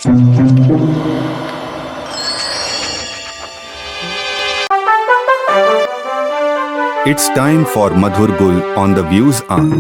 It's time for Madhur Gul on the Views Arm.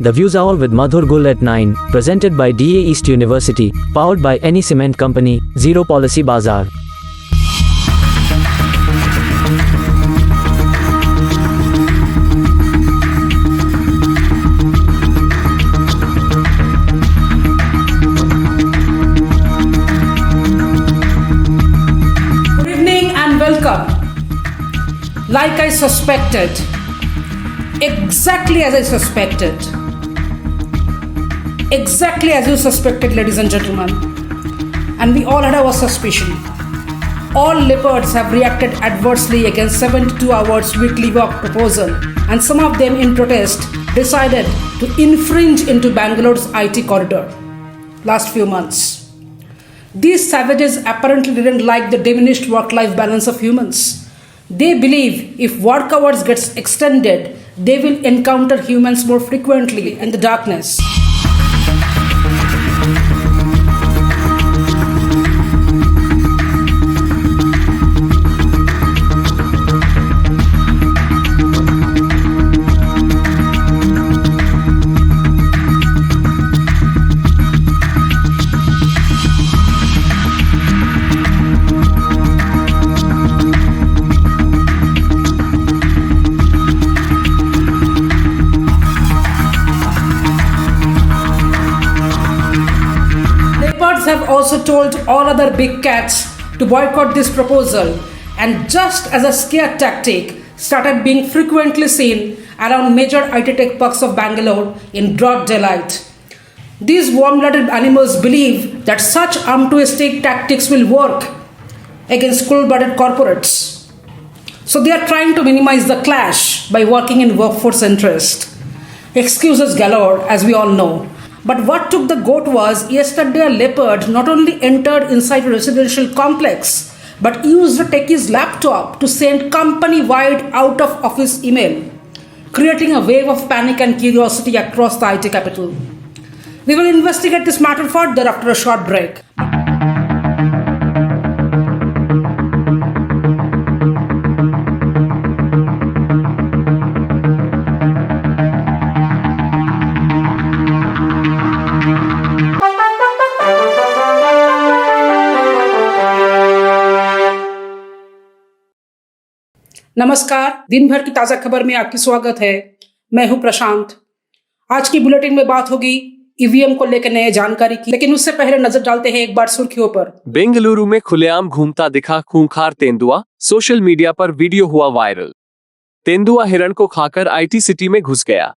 The Views Hour with Madhur Gul at 9, presented by DA East University, powered by any cement company, Zero Policy Bazaar. Good evening and welcome. Like I suspected, exactly as I suspected. Exactly as you suspected, ladies and gentlemen. And we all had our suspicion. All leopards have reacted adversely against 72 hours weekly work proposal, and some of them in protest decided to infringe into Bangalore's IT corridor last few months. These savages apparently didn't like the diminished work-life balance of humans. They believe if work hours gets extended, they will encounter humans more frequently in the darkness. Have also told all other big cats to boycott this proposal, and just as a scare tactic started being frequently seen around major IT tech parks of Bangalore in broad daylight. These warm-blooded animals believe that such altruistic tactics will work against cold-blooded corporates. So they are trying to minimize the clash by working in workforce interest. Excuses galore, as we all know. But what took the goat was, yesterday a leopard not only entered inside a residential complex, but used a techie's laptop to send company-wide out-of-office email, creating a wave of panic and curiosity across the IT capital. We will investigate this matter further after a short break. नमस्कार, दिन भर की ताजा खबर में आपकी स्वागत है। मैं हूं प्रशांत। आज की बुलेटिन में बात होगी ईवीएम को लेकर नए जानकारी की, लेकिन उससे पहले नजर डालते हैं एक बार सुर्खियों पर। बेंगलुरु में खुलेआम घूमता दिखा खूंखार तेंदुआ, सोशल मीडिया पर वीडियो हुआ वायरल। तेंदुआ हिरण को खाकर आईटी सिटी में घुस गया।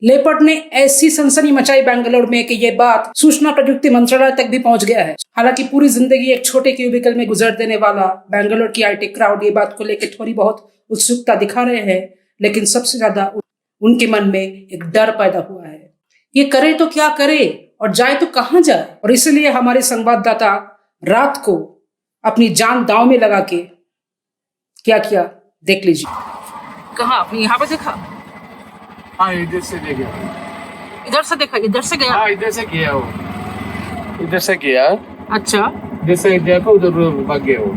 लेपर्ड ने ऐसी सनसनी मचाई बेंगलुरु में कि ये बात सूचना प्रौद्योगिकी मंत्रालय तक भी पहुंच गया है। हालांकि पूरी जिंदगी एक छोटे क्यूबिकल में गुजर देने वाला बेंगलुरु की आईटी क्राउड ये बात को लेकर थोड़ी बहुत उत्सुकता दिखा रहे हैं, लेकिन सबसे ज्यादा उनके मन में एक डर पैदा हुआ है। ये करे तो क्या करे और जाए तो कहां जाए, और इसलिए हमारे संवाददाता रात को अपनी जान दांव में लगा के क्या किया देख लीजिए। कहाँ? अपनी यहाँ पे देखा? हाँ, इधर से देखा। इधर से देखा? इधर से गया? हाँ, इधर से गया वो, इधर से गया। अच्छा, इधर से देखो, उधर भाग गया वो।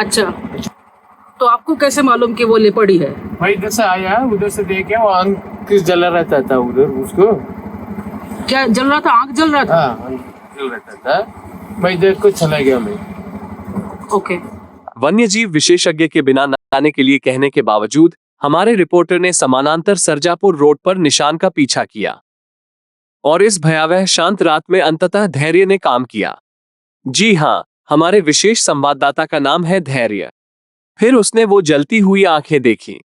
अच्छा, तो आपको कैसे मालूम कि वो लेपर्ड ही है? भाई इधर से आया, उधर से देखे, वो आंख किस जला रहता था उधर, उसको क्या जल रहा था? आंख जल रहा था? हाँ, निकल रहता था, मैं देख को चला गया मैं। ओके। वन्यजीव विशेषज्ञ के बिना न आने के लिए कहने के बावजूद हमारे रिपोर्टर ने समानांतर सरजापुर रोड पर निशान का पीछा किया और इस भयावह शांत रात में अंततः धैर्य ने काम किया। जी हाँ, हमारे विशेष संवाददाता का नाम है धैर्य। फिर उसने वो जलती हुई आंखें देखी।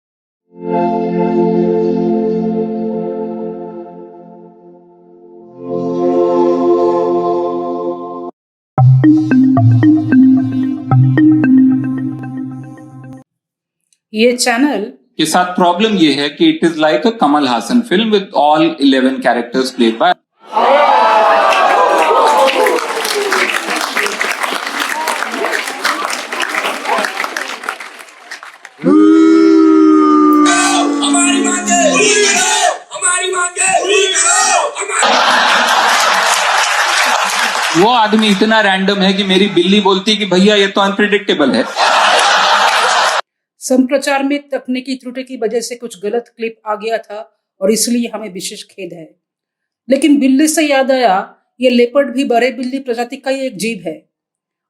ये चैनल के साथ प्रॉब्लम ये है कि it is like a Kamal Haasan film with all 11 characters played by. वो आदमी इतना रैंडम है कि मेरी बिल्ली बोलती है कि भैया ये तो अनप्रिडिक्टेबल है। संप्रचार में तकनीकी त्रुटि की वजह से कुछ गलत क्लिप आ गया था और इसलिए हमें विशेष खेद है। लेकिन बिल्ली से याद आया, ये लेपर्ड भी बड़े बिल्ली प्रजाति का ही एक जीव है।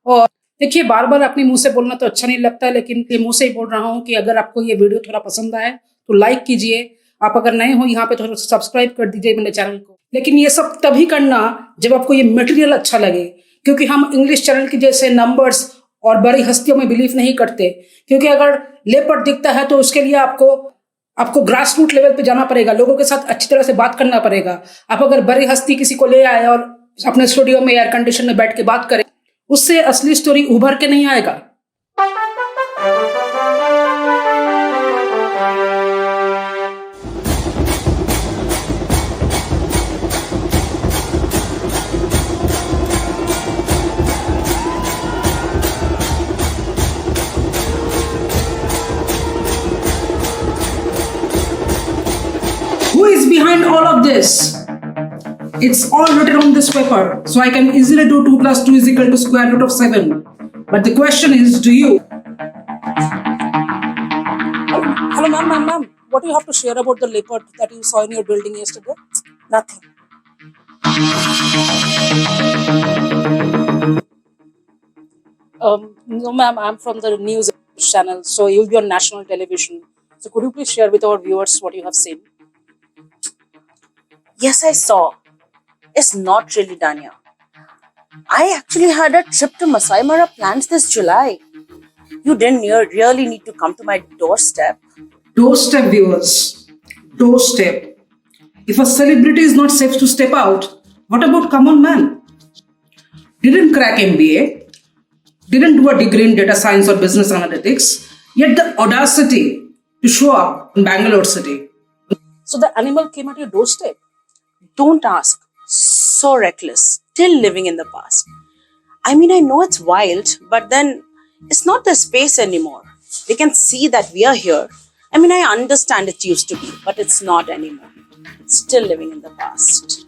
और देखिए, बार बार अपने मुंह से बोलना तो अच्छा नहीं लगता, लेकिन ये मुंह से ही बोल रहा हूँ कि अगर आपको ये वीडियो थोड़ा पसंद आए तो लाइक कीजिए। आप अगर नए हो यहाँ पे थोड़ा सब्सक्राइब कर दीजिए मेरे चैनल को। लेकिन ये सब तभी करना जब आपको ये मटेरियल अच्छा लगे, क्योंकि हम इंग्लिश चैनल की जैसे नंबर्स और बड़ी हस्तियों में बिलीव नहीं करते। क्योंकि अगर लेपर्ड दिखता है तो उसके लिए आपको ग्रास रूट लेवल पे जाना पड़ेगा, लोगों के साथ अच्छी तरह से बात करना पड़ेगा। आप अगर बड़ी हस्ती किसी को ले आए और अपने स्टूडियो में एयर कंडीशन में बैठ के बात करें, उससे असली स्टोरी उभर के नहीं आएगा। Who is behind all of this? It's all written on this paper, so I can easily do 2 plus 2 is equal to square root of 7. But the question is, do you? Hello, ma'am. What do you have to share about the leopard that you saw in your building yesterday? Nothing. No, ma'am. I'm from the news channel, so you'll be on national television. So could you please share with our viewers what you have seen? Yes, I saw. It's not really done here. I actually had a trip to Masai Mara planned this July. You didn't really need to come to my doorstep. Doorstep, viewers. Doorstep. If a celebrity is not safe to step out, what about common man? Didn't crack MBA, didn't do a degree in data science or business analytics, yet the audacity to show up in Bangalore city. So the animal came at your doorstep? Don't ask. So reckless. Still living in the past. I mean, I know it's wild, but then it's not the space anymore. They can see that we are here. I mean, I understand it used to be, but it's not anymore. It's still living in the past.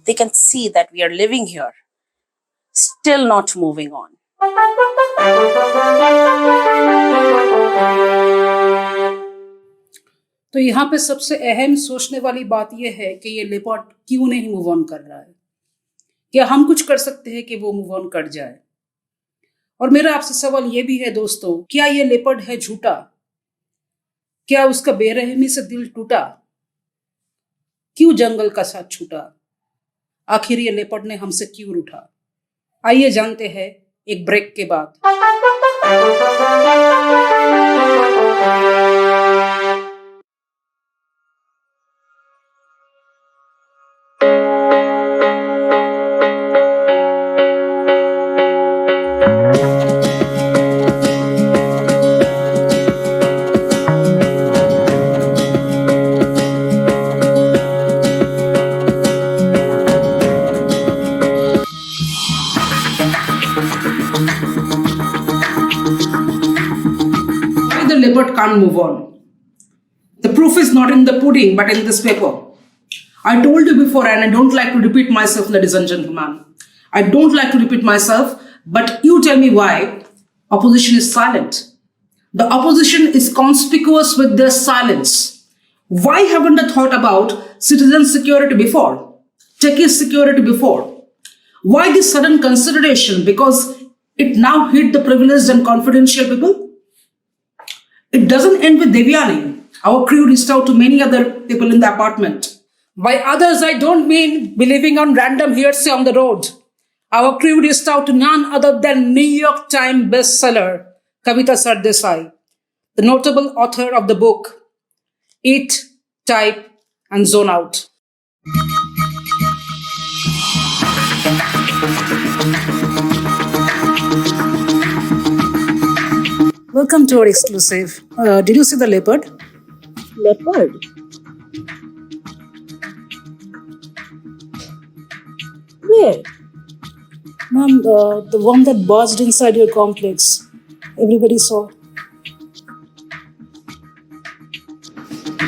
They can see that we are living here, still not moving on. तो यहाँ पे सबसे अहम सोचने वाली बात यह है कि ये लेपर्ड क्यों नहीं मूव ऑन कर रहा है। क्या हम कुछ कर सकते हैं कि वो मूव ऑन कर जाए? और मेरा आपसे सवाल ये भी है दोस्तों, क्या ये लेपर्ड है झूठा? क्या उसका बेरहमी से दिल टूटा? क्यों जंगल का साथ छूटा? आखिर ये लेपर्ड ने हमसे क्यों रूठा? आइए जानते हैं एक ब्रेक के बाद। leopard can't move on. The proof is not in the pudding, but in this paper. I told you before, and I don't like to repeat myself, ladies and gentlemen. I don't like to repeat myself, but you tell me why opposition is silent. The opposition is conspicuous with their silence. Why haven't I thought about citizen security before? Techie security before? Why this sudden consideration? Because it now hit the privileged and confidential people? It doesn't end with Devyani. Our crew reached out to many other people in the apartment. By others, I don't mean believing on random hearsay on the road. Our crew reached out to none other than New York Times bestseller, Kavita Sardesai, the notable author of the book, Eat, Type, and Zone Out. Welcome to our exclusive. Did you see the leopard? Leopard? Where? Ma'am, the one that buzzed inside your complex. Everybody saw.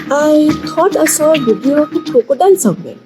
I thought I saw a video of a crocodile somewhere.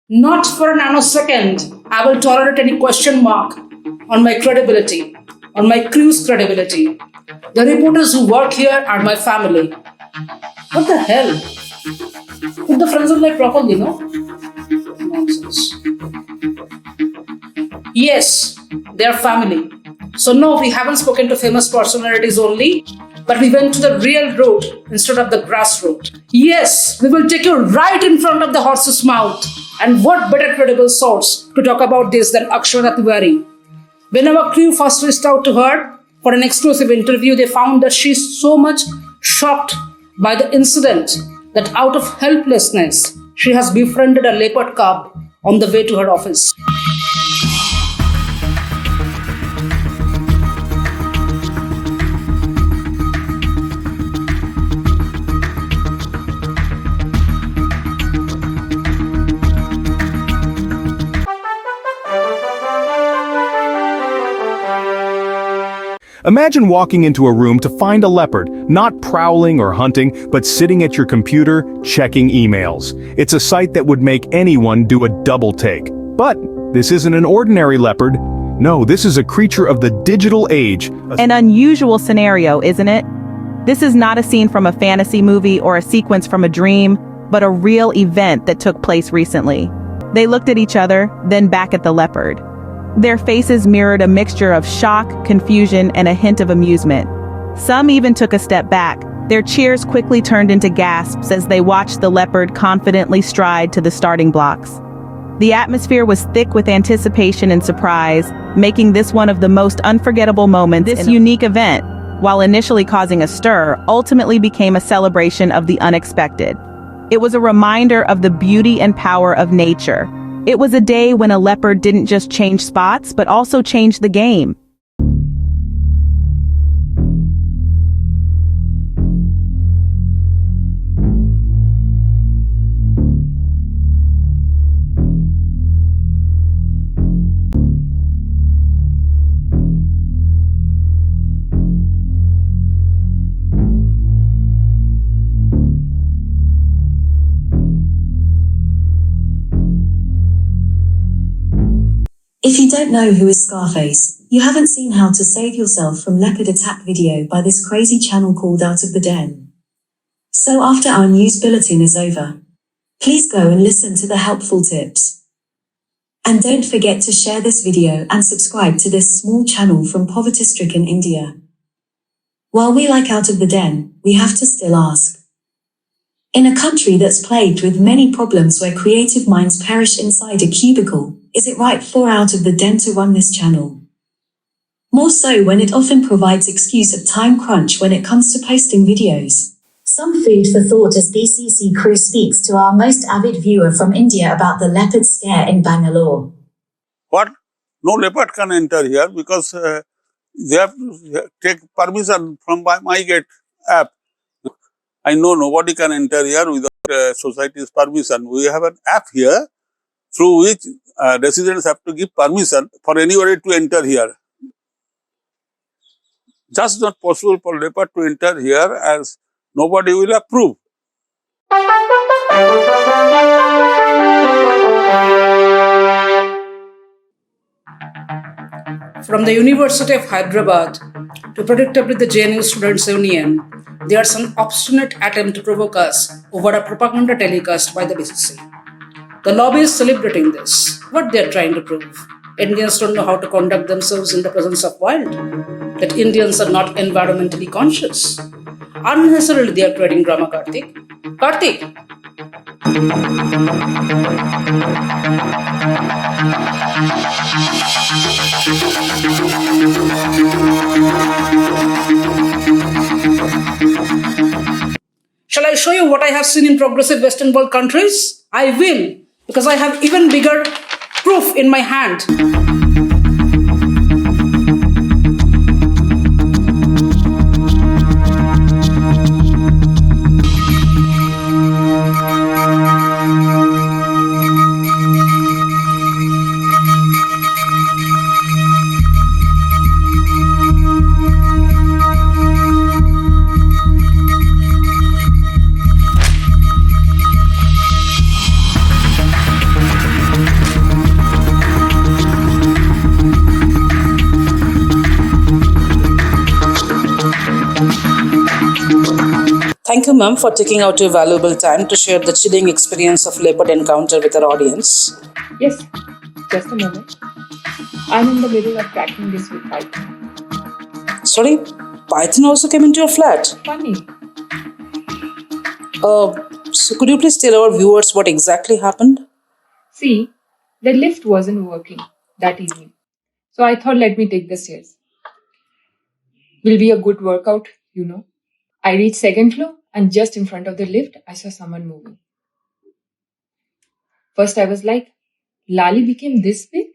Not for a nanosecond, I will tolerate any question mark on my credibility, on my crew's credibility. The reporters who work here are my family. What the hell? Put the friends of life properly, no? Nonsense. Yes, they are family. So no, we haven't spoken to famous personalities only, but we went to the real road instead of the grass road. Yes, we will take you right in front of the horse's mouth. And what better credible source to talk about this than Akshara Tiwari? When our crew first reached out to her for an exclusive interview, they found that she's so much shocked by the incident that out of helplessness, she has befriended a leopard cub on the way to her office. Imagine walking into a room to find a leopard, not prowling or hunting, but sitting at your computer, checking emails. It's a sight that would make anyone do a double take. But this isn't an ordinary leopard. No, this is a creature of the digital age. An unusual scenario, isn't it? This is not a scene from a fantasy movie or a sequence from a dream, but a real event that took place recently. They looked at each other, then back at the leopard. Their faces mirrored a mixture of shock, confusion, and a hint of amusement. Some even took a step back. Their cheers quickly turned into gasps as they watched the leopard confidently stride to the starting blocks. The atmosphere was thick with anticipation and surprise, making this one of the most unforgettable moments. This unique event, while initially causing a stir, ultimately became a celebration of the unexpected. It was a reminder of the beauty and power of nature. It was a day when a leopard didn't just change spots, but also changed the game. If you don't know who is Scarface, you haven't seen How to Save Yourself from Leopard Attack video by this crazy channel called Out of the Den. So after our news bulletin is over, please go and listen to the helpful tips. And don't forget to share this video and subscribe to this small channel from poverty-stricken India. While we like Out of the Den, we have to still ask. In a country that's plagued with many problems where creative minds perish inside a cubicle, is it right for Out of the Den to run this channel? More so when it often provides excuse of time crunch when it comes to posting videos. Some food for thought as BCC crew speaks to our most avid viewer from India about the leopard scare in Bangalore. What? No leopard can enter here because they have to take permission from my gate app. I know nobody can enter here without society's permission. We have an app here through which residents have to give permission for anybody to enter here. Just not possible for leopard to enter here as nobody will approve. From the University of Hyderabad to predictably the JNU Students' Union, there's an obstinate attempt to provoke us over a propaganda telecast by the BCC. The lobby is celebrating this. What they're trying to prove? Indians don't know how to conduct themselves in the presence of wild. That Indians are not environmentally conscious. Unnecessarily they are creating drama, Karthik. Karthik! Shall I show you what I have seen in progressive Western world countries? I will, because I have even bigger proof in my hand. Thank you, ma'am, for taking out your valuable time to share the chilling experience of leopard encounter with our audience. Yes, just a moment. I'm in the middle of cracking this with Python. Sorry, Python also came into your flat? Funny. So could you please tell our viewers what exactly happened? See, the lift wasn't working that evening. So I thought, let me take the stairs. Will be a good workout, you know. I reached second floor and just in front of the lift, I saw someone moving. First, I was like, Lali became this big?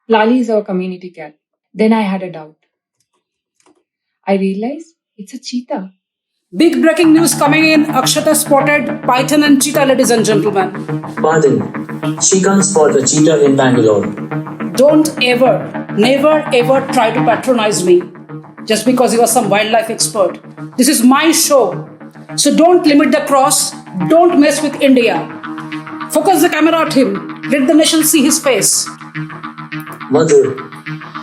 Lali is our community cat. Then I had a doubt. I realized it's a cheetah. Big breaking news coming in. Akshata spotted python and cheetah, ladies and gentlemen. Pardon, she can't spot a cheetah in Bangalore. Don't ever, never ever try to patronize me just because you are some wildlife expert. This is my show. So don't limit the cross. Don't mess with India. Focus the camera at him. Let the nation see his face. Madhur,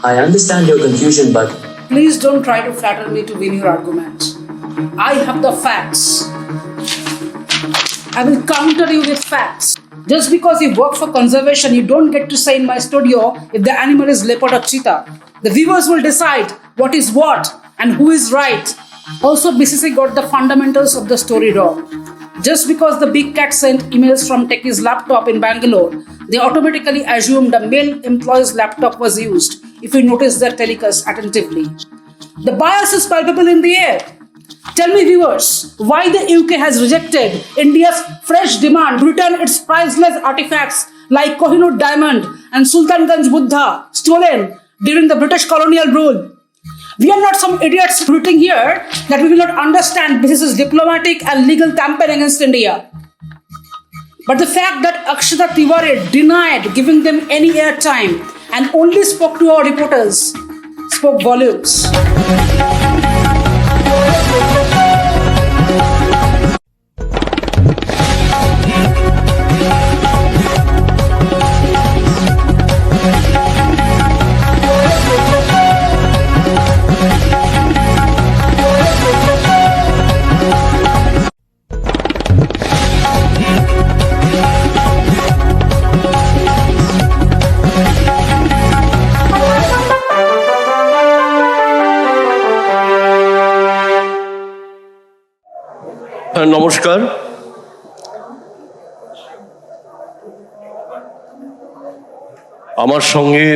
I understand your confusion, but... Please don't try to flatter me to win your argument. I have the facts. I will counter you with facts. Just because you work for conservation, you don't get to say in my studio if the animal is leopard or cheetah. The viewers will decide what is what and who is right. Also, BCC got the fundamentals of the story wrong. Just because the big cat sent emails from Techie's laptop in Bangalore, they automatically assumed a male employee's laptop was used, if you notice their telecast attentively. The bias is palpable in the air. Tell me, viewers, why the UK has rejected India's fresh demand to return its priceless artifacts like Kohinoor diamond and Sultanganj Buddha stolen during the British colonial rule. We are not some idiots rooting here that we will not understand this is diplomatic and legal tampering against India. But the fact that Akshata Tiwari denied giving them any airtime and only spoke to our reporters spoke volumes. নমস্কার। আমার সঙ্গে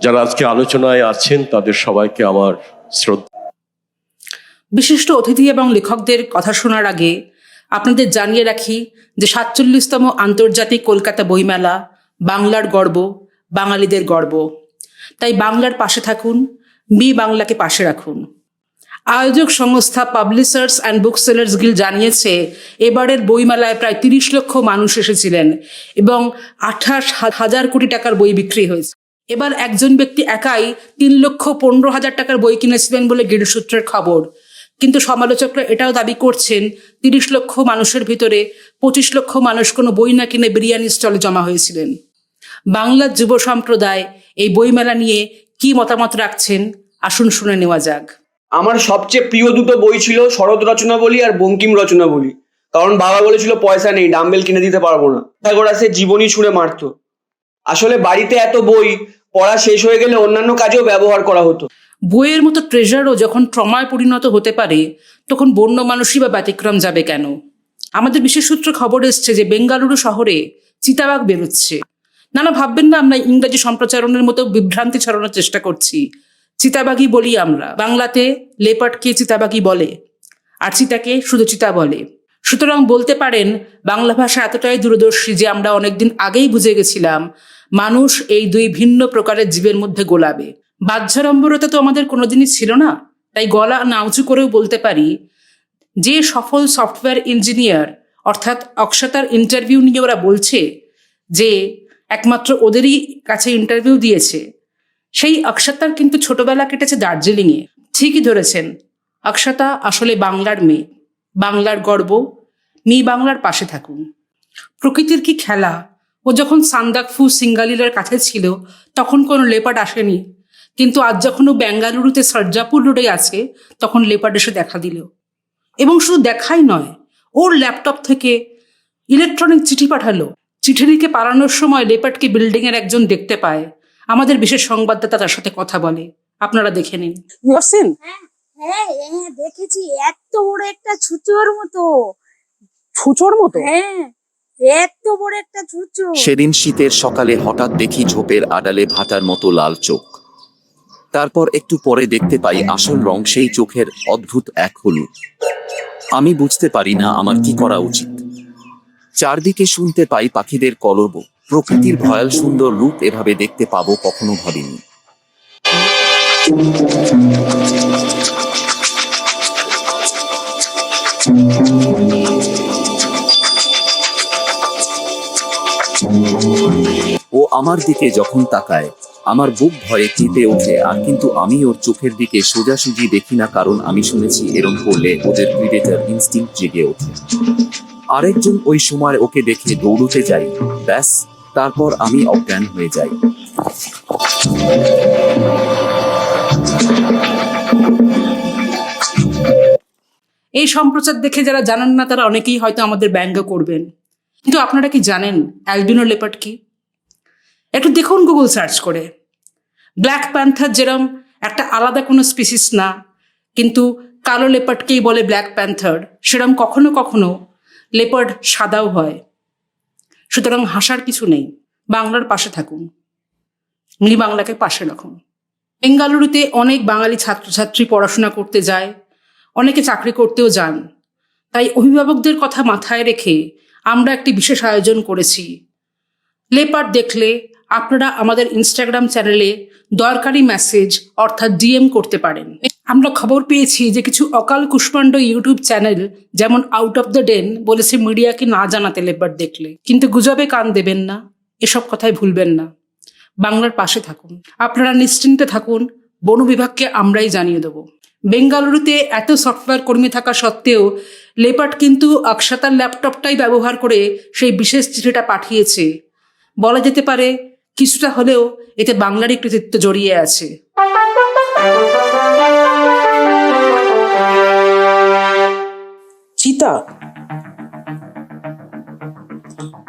যারা আজকে আলোচনায় আছেন তাদের সবাইকে আমার শ্রদ্ধা। বিশিষ্ট অতিথি এবং লেখকদের কথা শোনার আগে আপনাদের জানিয়ে রাখি যে ৪৭তম আন্তর্জাতিক কলকাতা বইমেলা বাংলার গর্ব, বাঙালিদের গর্ব। তাই বাংলার পাশে থাকুন, বাংলাকে পাশে রাখুন। আয়োজক সংস্থা Publishers and Booksellers Guild জানিয়েছে এবারের বইমেলায় প্রায় ৩০ লক্ষ মানুষ এসেছিলেন এবং ২৮,০০০ কোটি টাকার বই বিক্রি হয়েছে। এবার একজন ব্যক্তি একাই ৩,১৫,০০০ টাকার বই কিনেছিলেন বলে গিল্ড সূত্রের খবর। কিন্তু সমালোচকরা এটাও দাবি করছেন ৩০ লক্ষ মানুষের ভিতরে ২৫ লক্ষ মানুষ কোনো বই না কিনে বিরিয়ানি স্টলে জমা হয়েছিলেন। বাংলার যুব সম্প্রদায় এই বইমেলা নিয়ে কি মতামত রাখছেন আসুন শুনে নেওয়া যাক। আমার সবচেয়ে প্রিয় দুটো বই ছিল শরৎ রচনাবলী আর বঙ্কিম রচনাবলী, কারণ বাবা বলেছিল পয়সা নেই, ডাম্বেল কিনে দিতে পারবো না। পিথাগোরাসের জীবনী ছুঁড়ে মারতো। আসলে বাড়িতে এত বই পড়া শেষ হয়ে গেলে অন্যান্য কাজেও ব্যবহার করা হতো। বইয়ের মতো ট্রেজারও যখন ট্রমায় পরিণত হতে পারে তখন বন্য মানুষই বা ব্যতিক্রম যাবে কেন? আমাদের বিশেষ সূত্রে খবর এসছে যে বেঙ্গালুরু শহরে চিতাবাঘ বেরোচ্ছে। নানা ভাববেন না আমরা ইংরেজি সম্প্রচারণের মতো বিভ্রান্তি ছড়ানোর চেষ্টা করছি। চিতাবাঘই বলি আমরা। বাংলাতে লেপার্ডকে চিতাবাঘই বলে, আর চিতাকে শুধু চিতা বলে। সুতরাং বলতে পারেন বাংলা ভাষা এতটাই দূরদর্শী যে আমরা অনেকদিন আগেই বুঝে গেছিলাম মানুষ এই দুই ভিন্ন প্রকারের জীবের মধ্যে গোলাবে। বাহ্যাড়ম্বরতা তো আমাদের কোনোদিনই ছিল না, তাই গলা না উঁচু করেও বলতে পারি যে সফল সফটওয়্যার ইঞ্জিনিয়ার অর্থাৎ অক্ষতার ইন্টারভিউ নিয়ে ওরা বলছে যে একমাত্র ওদেরই কাছে ইন্টারভিউ দিয়েছে, সেই অক্ষতার কিন্তু ছোটবেলা কেটেছে দার্জিলিংয়ে। ঠিকই ধরেছেন, অক্ষতা আসলে বাংলার মেয়ে, বাংলার গর্ব। বাংলার পাশে থাকুন। প্রকৃতির কি খেলা! ও যখন সান্দাকফু সিঙ্গালিলার কাছে ছিল তখন কোনো লেপার্ড আসেনি, কিন্তু আজ যখন ও বেঙ্গালুরুতে সর্জাপুর রোডে আছে তখন লেপার্ড এসে দেখা দিল। এবং শুধু দেখাই নয়, ওর ল্যাপটপ থেকে ইলেকট্রনিক চিঠি পাঠালো। চিঠি লিখে পালানোর সময় লেপার্ডকে বিল্ডিংয়ের একজন দেখতে পায়। আমাদের বিশেষ সংবাদদাতা তার সাথে কথা বলে, আপনারা দেখে নিন। হ্যাঁ দেখেছি, এত বড় একটা ছুঁচোর মতো। ছুঁচোর মতো? হ্যাঁ, এত বড় একটা ছুঁচো। সেদিন শীতের সকালে হঠাৎ দেখি ঝোপের আড়ালে ভাটার মতো লাল চোখ। তারপর একটু পরে দেখতে পাই আসল রং সেই চোখের অদ্ভুত এক হলুদ। আমি বুঝতে পারি না আমার কি করা উচিত। চারদিকে শুনতে পাই পাখিদের কলরব। প্রকৃতির ভয়াল সুন্দর রূপ এভাবে দেখতে পাবো কখনো ভাবিনি। ও আমার দিকে যখন তাকায় আমার বুক ভয়ে কেঁপে ওঠে, আর কিন্তু আমি ওর চোখের দিকে সোজাসুজি দেখি না, কারণ আমি শুনেছি এরম করলে ওদের প্রিডেটর ইনস্টিংক্ট জেগে ওঠে। আরেকজন ওই সময় ওকে দেখে দৌড়তে যাই, ব্যাস তারপর আমি অজ্ঞান হয়ে যাই। এই সম্প্রচার দেখে যারা জানেন না তারা অনেকেই হয়তো আমাদের ব্যঙ্গ করবেন, কিন্তু আপনারা কি জানেন অ্যালবিনো লেপার্ড কি? একটু দেখুন গুগল সার্চ করে। ব্ল্যাক প্যান্থার যেরম একটা আলাদা কোনো স্পিসিস না, কিন্তু কালো লেপার্ডকেই বলে ব্ল্যাক প্যান্থার, সেরম কখনো কখনো লেপার্ড সাদাও হয়। সুতরাং হাসার কিছু নেই, বাংলার পাশে থাকুন, বাংলাকে পাশে রাখুন। বেঙ্গালুরুতে অনেক বাঙালি ছাত্রছাত্রী পড়াশোনা করতে যায়, অনেকে চাকরি করতেও যান। তাই অভিভাবকদের কথা মাথায় রেখে আমরা একটি বিশেষ আয়োজন করেছি। লেপার্ড দেখলে আপনারা আমাদের ইনস্টাগ্রাম চ্যানেলে দরকারি মেসেজ অর্থাৎ ডিএম করতে পারেন। আমরা খবর পেয়েছি যে কিছু অকাল কুষ্মাণ্ড ইউটিউব চ্যানেল যেমন আউট অফ দ্য ডেন বলেছে মিডিয়াকে না জানাতে লেপার্ড দেখলে, কিন্তু গুজবে কান দেবেন না, এসব কথাই ভুলবেন না। বাংলার পাশে থাকুন, আপনারা নিশ্চিন্তে থাকুন, বন বিভাগকে আমরাই জানিয়ে দেবো। বেঙ্গালুরুতে এত সফটওয়্যার কর্মী থাকা সত্ত্বেও লেপার্ড কিন্তু অক্ষতার ল্যাপটপটাই ব্যবহার করে সেই বিশেষ চিঠিটা পাঠিয়েছে। বলা যেতে পারে কিছুটা হলেও এতে বাংলারই কৃতিত্ব জড়িয়ে আছে। Cheetah.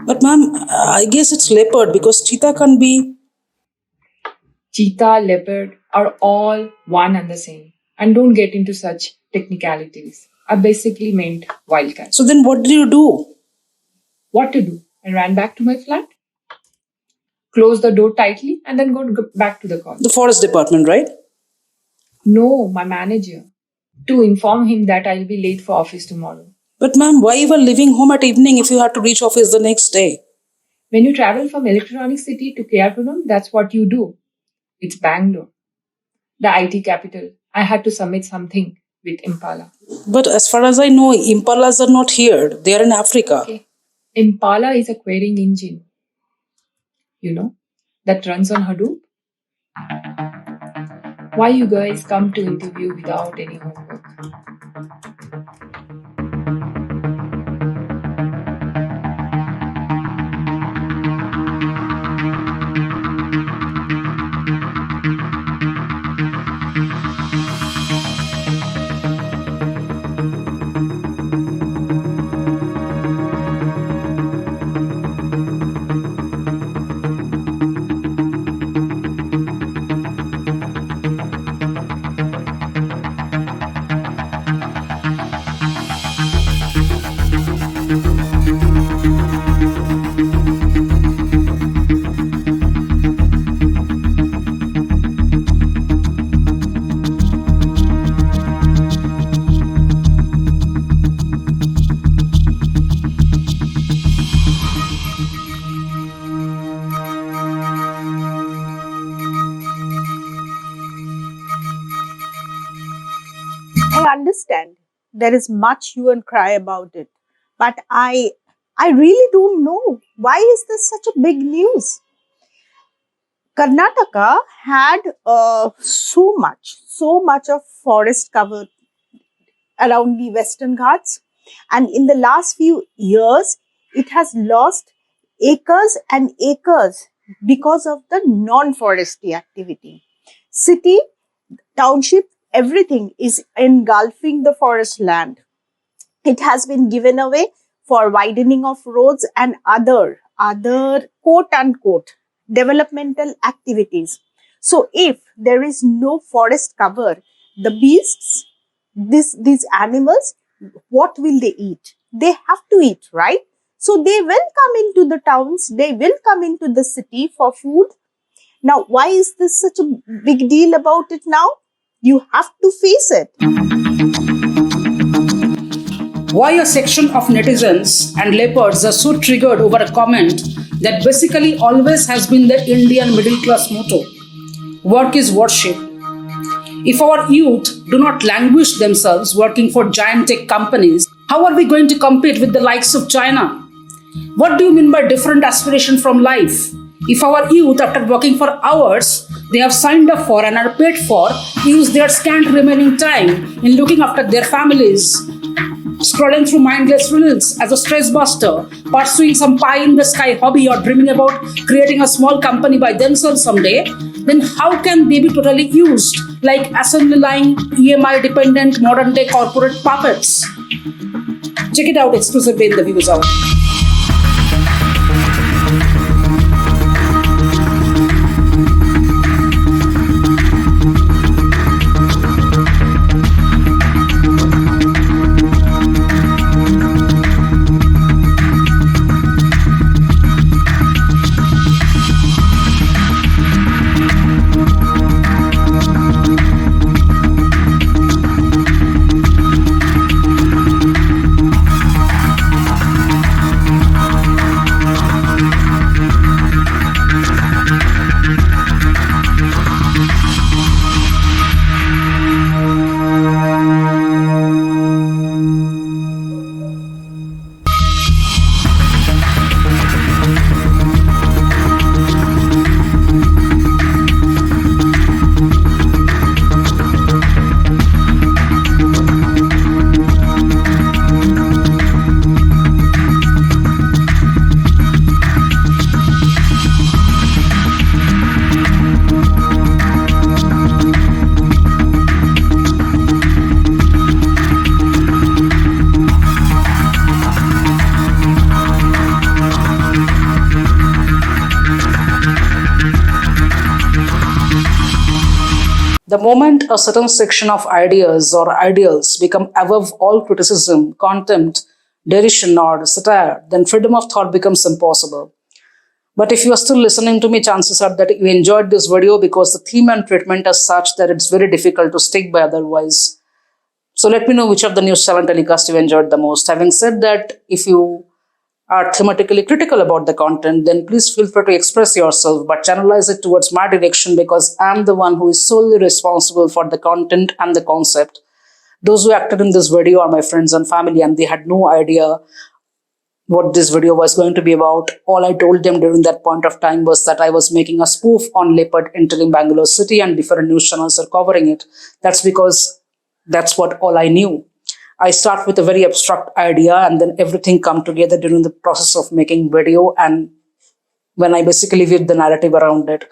But ma'am, I guess it's leopard because cheetah can be... Cheetah, leopard are all one and the same. And don't get into such technicalities are basically meant wildcats. So then what did you do? What to do? I ran back to my flat, closed the door tightly, and then go back to the call. The forest department, right? No, my manager, to inform him that I'll be late for office tomorrow. But ma'am, why you were leaving home at evening if you had to reach office the next day? When you travel from Electronic City to Kerala, that's what you do. It's Bangalore, the IT capital. I had to submit something with Impala. But as far as I know, impalas are not here. They are in Africa. Okay. Impala is a querying engine, that runs on Hadoop. Why you guys come to interview without any homework? I understand there is much hue and cry about it, but I really don't know why is this such a big news. Karnataka had so much of forest cover around the Western Ghats, and in the last few years it has lost acres and acres because of the non-foresty activity. City, township, everything is engulfing the forest land. It has been given away for widening of roads and other quote unquote developmental activities. So if there is no forest cover, the beasts, these animals, what will they eat? They have to eat, right? So they will come into the towns, they will come into the city for food. Now, why is this such a big deal about it now? You have to face it. Why a section of netizens and leopards are so triggered over a comment that basically always has been the Indian middle class motto. Work is worship. If our youth do not languish themselves working for giant tech companies, how are we going to compete with the likes of China? What do you mean by different aspiration from life? If our youth, after working for hours, they have signed up for and are paid for, use their scant remaining time in looking after their families, scrolling through mindless reels as a stress buster, pursuing some pie-in-the-sky hobby or dreaming about creating a small company by themselves someday, then how can they be totally used like assembly line, EMI-dependent, modern-day corporate puppets? Check it out exclusively in the Views Out. The moment a certain section of ideas or ideals become above all criticism, contempt, derision, or satire, then freedom of thought becomes impossible. But if you are still listening to me, chances are that you enjoyed this video because the theme and treatment is such that it's very difficult to stick by otherwise. So let me know which of the news channel telecast you enjoyed the most. Having said that, if you are thematically critical about the content, then please feel free to express yourself, but channelize it towards my direction because I'm the one who is solely responsible for the content and the concept. Those who acted in this video are my friends and family, and they had no idea what this video was going to be about. All I told them during that point of time was that I was making a spoof on Leopard entering Bangalore city and different news channels are covering it. That's because that's what all I knew. I start with a very abstract idea and then everything come together during the process of making video and when I basically weave the narrative around it.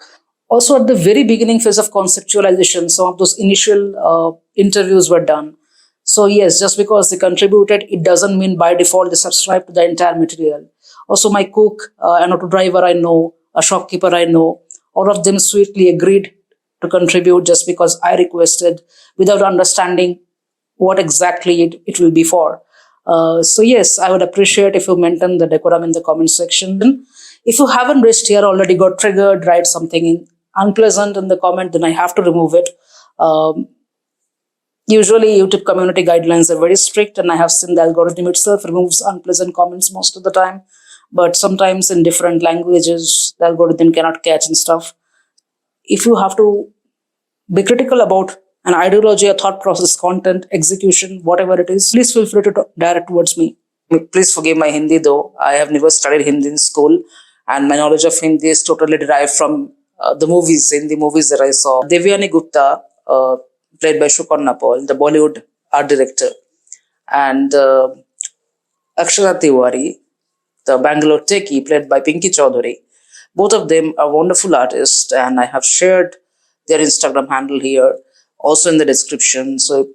Also at the very beginning phase of conceptualization, some of those initial interviews were done. So yes, just because they contributed, it doesn't mean by default they subscribe to the entire material. Also my cook, an auto driver I know, a shopkeeper I know, all of them sweetly agreed to contribute just because I requested without understanding what exactly it will be for. So yes, I would appreciate if you maintain the decorum in the comment section. If you haven't reached here already, got triggered, write something unpleasant in the comment, then I have to remove it. Usually YouTube community guidelines are very strict and I have seen the algorithm itself removes unpleasant comments most of the time. But sometimes in different languages, the algorithm cannot catch and stuff. If you have to be critical about an ideology, a thought process, content, execution, whatever it is, please feel free to direct towards me. Please forgive my Hindi though. I have never studied Hindi in school and my knowledge of Hindi is totally derived from the movies, Hindi movies that I saw. Devyani Gupta, played by Shukarna Paul, the Bollywood art director, and Akshara Tiwari, the Bangalore techie, played by Pinky Chaudhary. Both of them are wonderful artists and I have shared their Instagram handle here, also in the description. So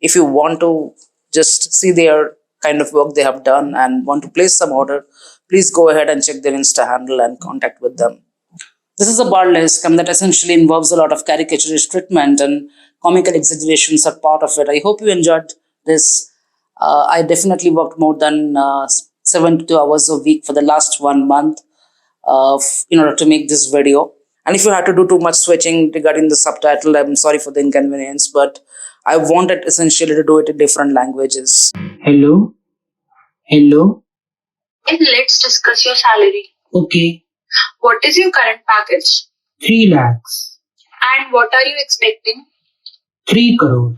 if you want to just see their kind of work they have done and want to place some order, please go ahead and check their Insta handle and contact with them. This is a burlesque that essentially involves a lot of caricaturist treatment and comical exaggerations are part of it. I hope you enjoyed this. I definitely worked more than 72 hours a week for the last 1 month in order to make this video. And if you had to do too much switching regarding the subtitle, I'm sorry for the inconvenience, but I wanted essentially to do it in different languages. Hello? Hello? And let's discuss your salary. Okay. What is your current package? 3 lakhs. And what are you expecting? 3 crore.